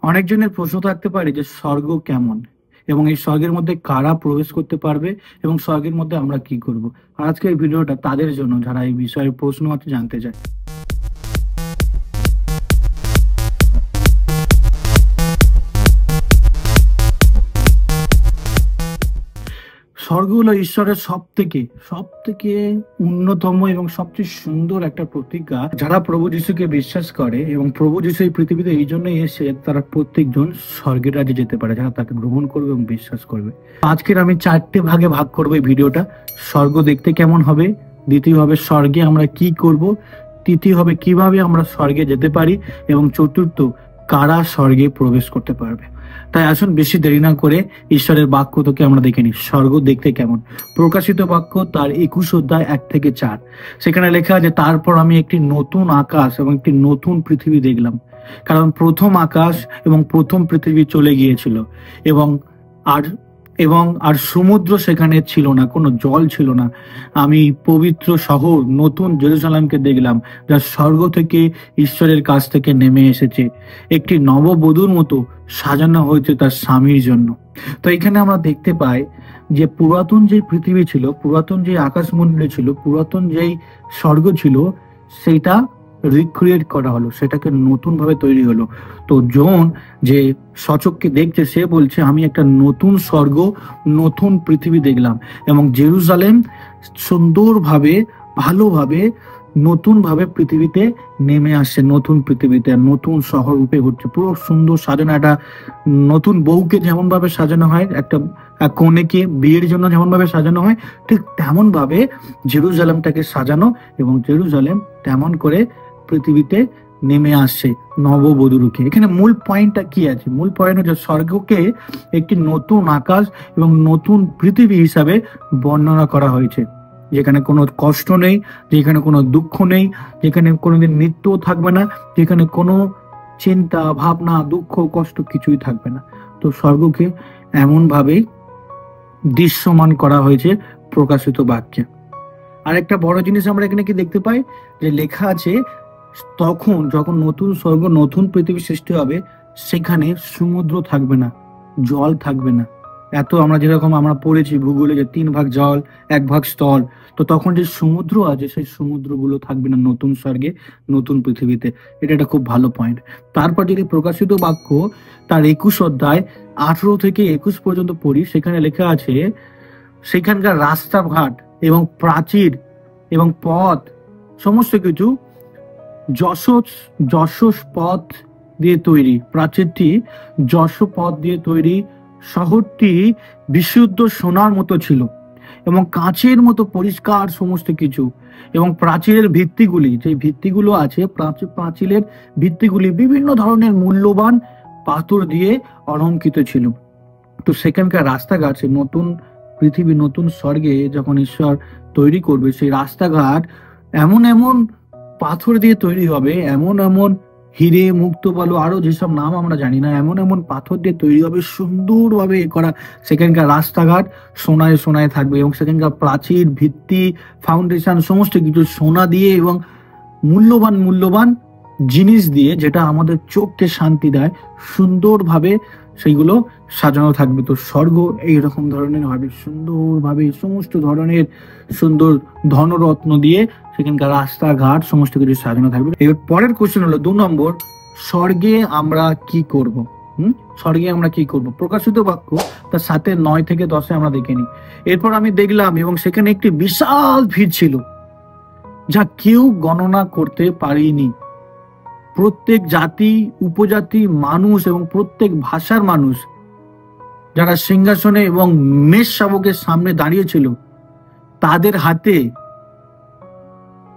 অনেকজনের প্রশ্ন থাকতে পারে যে স্বর্গ কেমন এবং এই স্বর্গের মধ্যে কারা প্রবেশ করতে পারবে এবং স্বর্গের মধ্যে আমরা কি করব। আজকের ভিডিওটা তাদের জন্য যারা এই বিষয়ে প্রশ্ন মাত্র জানতে চায়। স্বর্গ হলো ঈশ্বরের সব থেকে অন্যতম এবং সবচেয়ে সুন্দর একটা প্রতিজ্ঞা। যারা প্রভু যিশুকে বিশ্বাস করে এবং প্রভু যিশু এই পৃথিবীতে এই জন্যই এসে তারা প্রত্যেকজন স্বর্গের রাজ্যে যেতে পারে যারা তাকে গ্রহণ করবে এবং বিশ্বাস করবে। আজকের আমি 4টে ভাগে ভাগ করবো এই ভিডিওটা। স্বর্গ দেখতে কেমন হবে, দ্বিতীয় হবে স্বর্গে আমরা কি করব, তৃতীয় হবে কিভাবে আমরা স্বর্গে যেতে পারি এবং চতুর্থ কারা স্বর্গে প্রবেশ করতে পারবে। তাই আসুন বেশি দেরি না করে ঈশ্বরের বাক্য থেকে আমরা দেখে নিই স্বর্গ দেখতে কেমন। প্রকাশিত বাক্য তার 21 অধ্যায় 1 থেকে 4, সেখানে লেখা আছে, তারপর আমি একটি নতুন আকাশ এবং একটি নতুন পৃথিবী দেখলাম, কারণ প্রথম আকাশ এবং প্রথম পৃথিবী চলে গিয়েছিল এবং আর আর সমুদ্র সেখানে ছিল না, কোনো জল ছিল না। আমি পবিত্র শহর নতুন জেরুজালেমকে দেখলাম, যা স্বর্গ থেকে ঈশ্বরের কাছ থেকে নেমে এসেছে, একটি নববধূর মতো সাজানো হয়েছে তার স্বামীর জন্য। তো এখানে আমরা দেখতে পাই যে পুরাতন যে পৃথিবী ছিল, পুরাতন যে আকাশমণ্ডলী ছিল, পুরাতন যেই স্বর্গ ছিল, সেটা রিক্রিয়েট করা হলো, সেটাকে নতুন ভাবে তৈরি হলো। তো জন যে সচককে দেখছে সে বলছে আমি একটা নতুন স্বর্গ নতুন পৃথিবী দেখলাম এবং জেরুজালেম সুন্দরভাবে ভালোভাবে নতুন ভাবে পৃথিবীতে নেমে আসছে, নতুন পৃথিবীতে নতুন শহর রূপে হচ্ছে, পুরো সুন্দর সাজানো। একটা নতুন বউকে যেমন ভাবে সাজানো হয়, একটা কনেকে বিয়ের জন্য যেমন ভাবে সাজানো হয়, ঠিক তেমন ভাবে জেরুজালেমটাকে সাজানো এবং জেরুজালেম তেমন করে পৃথিবীতে নেমে আসছে নববধূরূপে। এখানে মূল পয়েন্টটা কি আছে? মূল পয়েন্ট হচ্ছে স্বর্গকে একটি নতুন আকাশ এবং নতুন পৃথিবী হিসাবে বর্ণনা করা হয়েছে, যেখানে কোনো কষ্ট নেই, যেখানে কোনো দুঃখ নেই, যেখানে কোনোদিন মৃত্যুও থাকবে না, যেখানে কোনো চিন্তা ভাবনা দুঃখ কষ্ট কিছুই থাকবে না। তো স্বর্গকে এমন ভাবেই দৃশ্যমান করা হয়েছে প্রকাশিত বাক্যে। আর একটা বড় জিনিস আমরা এখানে কি দেখতে পাই, যে লেখা আছে তখন যখন নতুন স্বর্গ নতুন পৃথিবী সৃষ্টি হবে, সেখানে সমুদ্র থাকবে না, জল থাকবে না। এত আমরা যেরকম আমরা পড়েছি ভূগোলে যে 3 ভাগ জল 1 ভাগ স্থল, তো তখন যে সমুদ্র আছে সেই সমুদ্রগুলো থাকবে না নতুন স্বর্গে নতুন পৃথিবীতে। এটা একটা খুব ভালো পয়েন্ট। তারপর যদি প্রকাশিত বাক্য তার 21 অধ্যায় 18 থেকে 21 পর্যন্ত পড়ি, সেখানে লেখা আছে সেখানকার রাস্তাঘাট এবং প্রাচীর এবং পথ সমস্ত কিছু যশোর পথ দিয়ে তৈরি, প্রাচীরটি যশোর পথ দিয়ে তৈরি। শহরটি বিশুদ্ধ সোনার মতো ছিল এবং কাঁচের মতো পরিষ্কার সমস্ত কিছু, এবং প্রাচীরের ভিত্তিগুলি, যে ভিত্তিগুলো আছে প্রাচীরের ভিত্তিগুলি বিভিন্ন ধরনের মূল্যবান পাথর দিয়ে অলঙ্কৃত ছিল। তো সেখানকার রাস্তাঘাট, সেই নতুন পৃথিবী নতুন স্বর্গে যখন ঈশ্বর তৈরি করবে, সেই রাস্তাঘাট এমন এমন পাথর দিয়ে তৈরি হবে, এমন এমন হিরে মুক্ত বলো আরো যেসব নাম আমরা জানি না, এমন এমন পাথর দিয়ে তৈরি হবে, সুন্দরভাবে করা। সেখানকার রাস্তাঘাট সোনায় সোনায় থাকবে এবং সেখানকার প্রাচীর ভিত্তি ফাউন্ডেশন সমস্ত কিছু সোনা দিয়ে এবং মূল্যবান মূল্যবান জিনিস দিয়ে, যেটা আমাদের চোখকে শান্তি দেয়, সুন্দরভাবে সেইগুলো সাজানো থাকবে। তো স্বর্গ এইরকম ধরনের হবে, সুন্দরভাবে সমস্ত ধরনের সুন্দর ধনরত্ন দিয়ে সেখানকার রাস্তাঘাট সমস্ত কিছু সাজানো থাকবে। এবার পরের কোশ্চেন হলো 2 নম্বর, স্বর্গে আমরা কি করব? স্বর্গে আমরা কি করব? প্রকাশিত বাক্য তার 7-9 থেকে 10 আমরা দেখে নিই। এরপর আমি দেখলাম এবং সেখানে একটি বিশাল ভিড় ছিল, যা কেউ গণনা করতে পারেনি। প্রত্যেক জাতি উপজাতি মানুষ এবং প্রত্যেক ভাষার মানুষ, যারা সিংহাসনে এবং মেষ শাবকের সামনে দাঁড়িয়েছিল, তাদের হাতে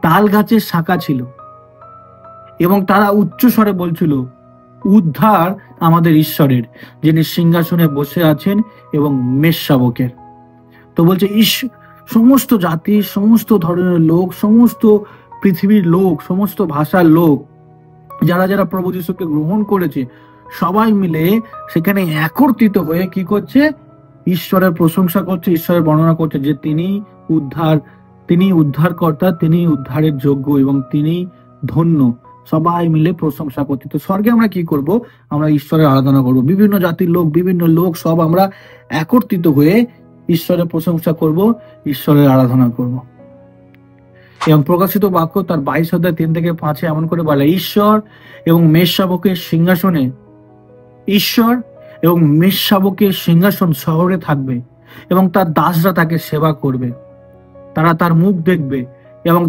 তাল গাছের শাখা ছিল এবং তারা উচ্চ স্বরে বলছিল, উদ্ধার আমাদের ঈশ্বরের, যিনি সিংহাসনে বসে আছেন এবং মেষ শাবকের। তো বলছে সমস্ত জাতি, সমস্ত ধরনের লোক, সমস্ত পৃথিবীর লোক, সমস্ত ভাষার লোক, যারা যারা প্রভু যিশুকে গ্রহণ করেছে, সবাই মিলে সেখানে একত্রিত হয়ে কি করছে? ঈশ্বরের প্রশংসা করছে, ঈশ্বরের বর্ণনা করছে যে তিনি উদ্ধারকর্তা, তিনি উদ্ধারের যোগ্য এবং তিনি ধন্য, সবাই মিলে প্রশংসা করতে। তো স্বর্গে আমরা কি করব? আমরা ঈশ্বরের আরাধনা করব। বিভিন্ন জাতির লোক, বিভিন্ন লোক সব আমরা একত্রিত হয়ে ঈশ্বরের প্রশংসা করব, ঈশ্বরের আরাধনা করব। এবং প্রকাশিত বাক্য তার 22:3-5 এমন করে বলে, ঈশ্বর এবং মেষশাবকের সিংহাসনে, ঈশ্বর এবং মেষশাবকের সিংহাসন শহরে থাকবে এবং তার দাসরা তাকে সেবা করবে। তারা তার মুখ দেখবে এবং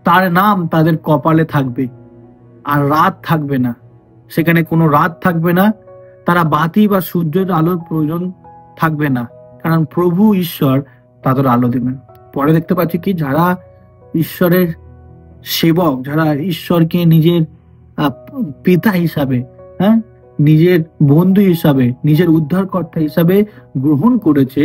তার নাম তাদের কপালে থাকবে। আর রাত থাকবে না, সেখানে কোনো রাত থাকবে না। তারা বাতি বা সূর্যের আলোর প্রয়োজন থাকবে না, কারণ প্রভু ঈশ্বর তাদের আলো দেবেন। পরে দেখতে পাচ্ছি কি, যারা ঈশ্বরের সেবক, যারা ঈশ্বরকে নিজের পিতা হিসাবে, নিজের বন্ধু হিসাবে, নিজের উদ্ধারকর্তা হিসাবে গ্রহণ করেছে,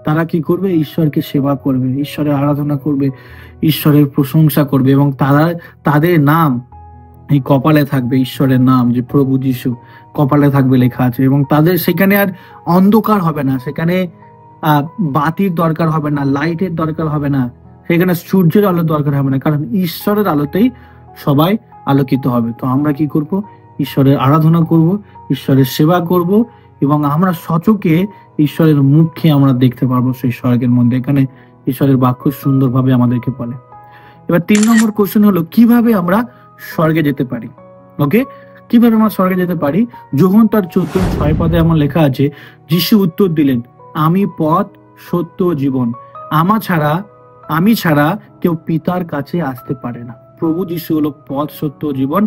তারা কি করবে? ঈশ্বরকে সেবা করবে, ঈশ্বরের আরাধনা করবে, ঈশ্বরের প্রশংসা করবে এবং তাদের নাম এই কপালে থাকবে। ঈশ্বরের নাম, যে প্রভু যিশু, কপালে থাকবে লেখা আছে। এবং তাদের সেখানে আর অন্ধকার হবে না, সেখানে বাতির দরকার হবে না, লাইটের দরকার হবে না, সেখানে সূর্যের আলোর দরকার হবে না, কারণ ঈশ্বরের আলোতেই সবাই আলোকিত হবে। তো আমরা কি করব? ঈশ্বরের আরাধনা করব, ঈশ্বরের সেবা করব এবং আমরা সচকে ঈশ্বরের মুখকে আমরা দেখতে পারবো সেই স্বর্গের মধ্যে। এখানে ঈশ্বরের বাক্য সুন্দরভাবে আমাদেরকে বলে। এবার 3 নম্বর কোশ্চেন হলো, কিভাবে আমরা স্বর্গে যেতে পারি? ওকে, কিভাবে আমরা স্বর্গে যেতে পারি? যোহন তার 14:6 এমন লেখা আছে, যিশু উত্তর দিলেন, আমি পথ, সত্য, জীবন, আমি ছাড়া কেউ পিতার কাছে আসতে পারে না। প্রভু যিশু হলো পথ, সত্য, জীবন।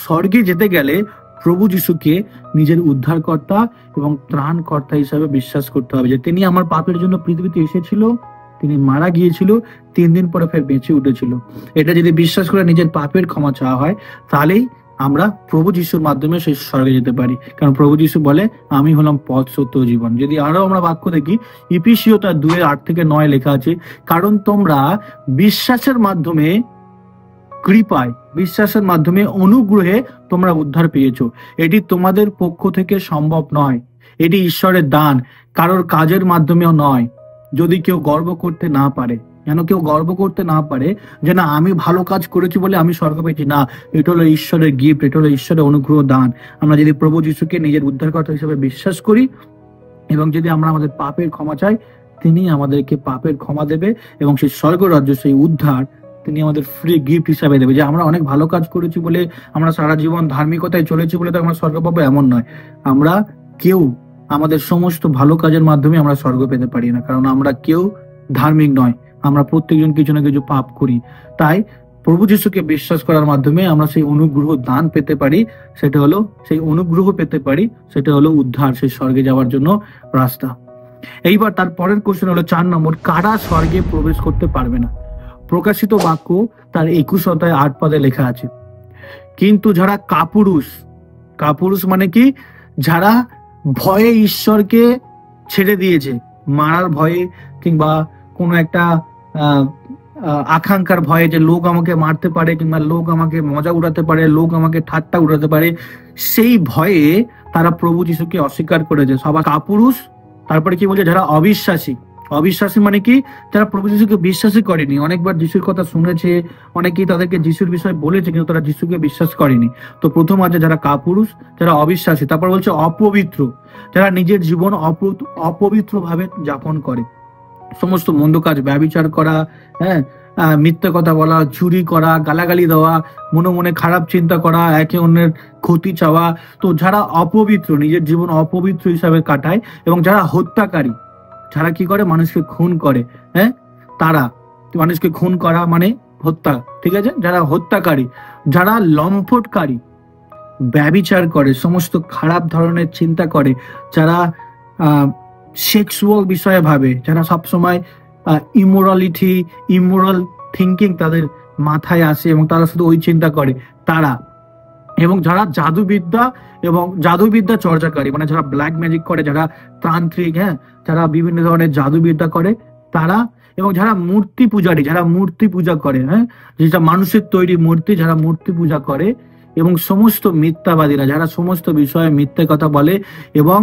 স্বর্গে যেতে গেলে প্রভু যিশুকে নিজের উদ্ধারকর্তা এবং ত্রাণকর্তা হিসাবে বিশ্বাস করতে হবে, যে তিনি আমার পাপের জন্য পৃথিবীতে এসেছিল, তিনি মারা গিয়েছিল, 3 দিন পরে ফের বেঁচে উঠেছিল। এটা যদি বিশ্বাস করে নিজের পাপের ক্ষমা চাওয়া হয়, তাহলেই আমরা প্রভু যিশুর মাধ্যমে সেই স্বর্গে যেতে পারি। কারণ প্রভু যিশু বলে, আমি হলাম পথ, সত্য, জীবন। যদি আরো আমরা বাক্য দেখি, ইফিসীয় তার 2:8-9 লেখা আছে, কারণ তোমরা বিশ্বাসের মাধ্যমে কৃপায়, বিশ্বাসের মাধ্যমে অনুগ্রহে তোমরা উদ্ধার পেয়েছো। এটি তোমাদের পক্ষ থেকে সম্ভব নয়, এটি ঈশ্বরের দান, কারোর কাজের মাধ্যমেও নয়, যদি কেউ গর্ব করতে না পারে। যেন কেউ গর্ব করতে না পারে যে না, আমি ভালো কাজ করেছি বলে আমি স্বর্গ পেয়েছি। না, এটা হলো ঈশ্বরের গিফট, এটা হলো ঈশ্বরের অনুগ্রহ দান। আমরা যদি প্রভু যিশুকে নিজের উদ্ধারকর্তা হিসেবে বিশ্বাস করি এবং যদি আমরা আমাদের পাপের ক্ষমা চাই, তিনি আমাদেরকে পাপের ক্ষমা দেবে এবং সেই স্বর্গ রাজ্য, সেই উদ্ধার তিনি আমাদের ফ্রি গিফট হিসাবে দেবে। যে আমরা অনেক ভালো কাজ করেছি বলে, আমরা সারা জীবন ধার্মিকতায় চলেছি বলে তো আমরা স্বর্গ পাবো, এমন নয়। আমরা কেউ আমাদের সমস্ত ভালো কাজের মাধ্যমে আমরা স্বর্গ পেতে পারি না, কারণ আমরা কেউ ধার্মিক নয়, আমরা প্রত্যেকজন কিছু না কিছু পাপ করি। তাই প্রভু যিশুকে বিশ্বাস করার মাধ্যমে আমরা সেই অনুগ্রহ দান পেতে পারি, সেটা হলো উদ্ধার, সেই স্বর্গে যাওয়ার জন্য রাস্তা। এইবার তার পরের কোশ্চেন হলো 4 নম্বর, কারা স্বর্গে প্রবেশ করতে পারবে না? প্রকাশিত বাক্য তার 21:8 লেখা আছে, কিন্তু যারা কাপুরুষ মানে কি? যারা ভয়ে ঈশ্বরকে ছেড়ে দিয়েছে, মারার ভয়ে কিংবা কোনো একটা আকাঙ্ক্ষার ভয়ে, যে লোক আমাকে মারতে পারে কিংবা লোক আমাকে মজা উড়াতে পারে, লোক আমাকে ঠাট্টা উড়াতে পারে, সেই ভয়ে তারা প্রভু যিশুকে অস্বীকার করেছে, সবাই কাপুরুষ। তারপরে কি বলছে? যারা অবিশ্বাসী মানে কি? যারা প্রভু যিশুকে বিশ্বাসই করেনি। অনেকবার যিশুর কথা শুনেছে, অনেকেই তাদেরকে যিশুর বিষয়ে বলেছে, কিন্তু তারা যিশুকে বিশ্বাস করেনি। তো প্রথম আছে যারা কাপুরুষ, যারা অবিশ্বাসী। তারপর বলছে অপবিত্র, যারা নিজের জীবন অপবিত্র ভাবে যাপন করে, সমস্ত মন্দ কাজ, ব্যভিচার করা, মিথ্যে কথা বলা, চুরি করা, গালাগালি দেওয়া, মনে মনে খারাপ চিন্তা করা, একে অন্যের ক্ষতি চাওয়া। তো যারা অপবিত্র, নিজের জীবন অপবিত্র হিসাবে কাটায়, এবং যারা হত্যাকারী, যারা কি করে? মানুষকে খুন করে। তারা, মানুষকে খুন করা মানে হত্যা, ঠিক আছে? যারা হত্যাকারী, যারা লম্পটকারী, ব্যভিচার করে, সমস্ত খারাপ ধরনের চিন্তা করে, যারা সেক্সুয়াল বিষয়ে ভাবে, যারা সবসময় ইমোরাল থিঙ্কিং তাদের মাথায় আসে এবং তারা শুধু ওই চিন্তা করে, তারা, এবং যারা জাদুবিদ্যা চর্চাকারী, মানে যারা ব্ল্যাক ম্যাজিক করে, যারা তান্ত্রিক, যারা বিভিন্ন ধরনের জাদুবিদ্যা করে, তারা, এবং যারা মূর্তি পূজারী, যারা মূর্তি পূজা করে, যেটা মানুষের তৈরি মূর্তি, যারা মূর্তি পূজা করে, এবং সমস্ত মিথ্যাবাদীরা, যারা সমস্ত বিষয়ে মিথ্যে কথা বলে এবং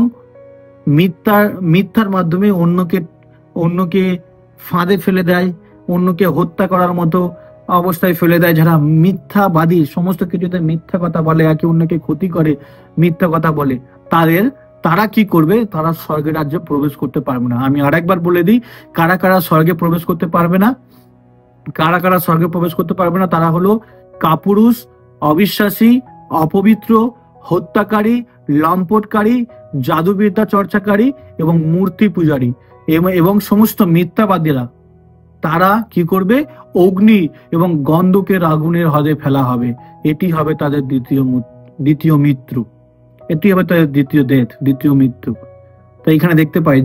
মিথ্যার মাধ্যমে অন্যকে ফাঁদে ফেলে দেয়, অন্যকে হত্যা করার মতো অবস্থায় ফেলে দেয়, যারা মিথ্যাবাদী, সমস্ত কিছুতে মিথ্যা কথা বলে, একে অন্যকে ক্ষতি করে, মিথ্যা কথা বলে, তারা কি করবে? তারা স্বর্গের রাজ্যে প্রবেশ করতে পারবে না। আমি আরেকবার বলে দিই, কারা কারা স্বর্গে প্রবেশ করতে পারবে না। কারা কারা স্বর্গে প্রবেশ করতে পারবে না? তারা হলো কাপুরুষ, অবিশ্বাসী, অপবিত্র, হত্যাকারী, লম্পটকারী, জাদুবিদ্যা চর্চাকারী এবং মূর্তি পূজারী এবং সমস্ত মিথ্যাবাদীরা। তারা কি করবে? অগ্নি এবং গন্ধকের আগুনের হ্রদে ফেলা হবে। এটি হবে তাদের দ্বিতীয় মৃত্যু। এটি হবে তাদের দ্বিতীয় মৃত্যু। তো এখানে দেখতে পাই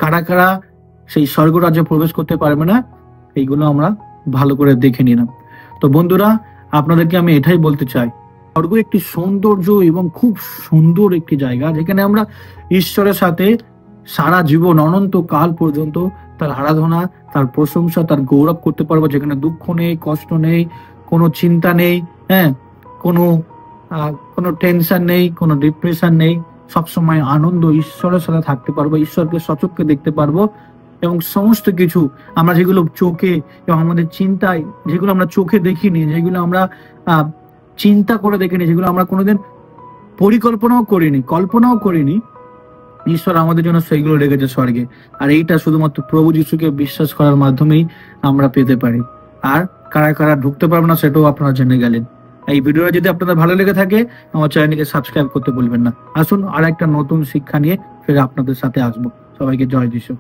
কারা কারা সেই স্বর্গরাজ্যে প্রবেশ করতে পারবে না, এইগুলো আমরা ভালো করে দেখে নিলাম। তো বন্ধুরা, আপনাদেরকে আমি এটাই বলতে চাই, স্বর্গ একটি সৌন্দর্য এবং খুব সুন্দর একটি জায়গা, যেখানে আমরা ঈশ্বরের সাথে সারা জীবন অনন্ত কাল পর্যন্ত তার আরাধনা, তার প্রশংসা, তার গৌরব করতে পারবো, যেখানে দুঃখ নেই, কষ্ট নেই, কোনো চিন্তা নেই, হ্যাঁ, কোনো টেনশন নেই, কোনো ডিপ্রেশন নেই। সবসময় আনন্দ, ঈশ্বরের সাথে থাকতে পারবো, ঈশ্বরকে সচক্ষে দেখতে পারবো। এবং সমস্ত কিছু আমরা যেগুলো চোখে এবং আমাদের চিন্তায়, যেগুলো আমরা চোখে দেখিনি, যেগুলো আমরা চিন্তা করে দেখিনি, যেগুলো আমরা কোনোদিন কল্পনাও করিনি, ঈশ্বর আমাদের জন্য সেইগুলো রেখেছে স্বর্গে। আর এইটা শুধুমাত্র প্রভু যিশুকে বিশ্বাস করার মাধ্যমেই আমরা পেতে পারি। আর কারা কারা ঢুকতে পারবে না সেটাও আপনারা জেনে গেলেন। এই ভিডিওটা যদি আপনাদের ভালো লেগে থাকে, আমার চ্যানেলকে সাবস্ক্রাইব করতে ভুলবেন না। আসুন আর একটা নতুন শিক্ষা নিয়ে ফের আপনাদের সাথে আসবো। সবাইকে জয় যিশু।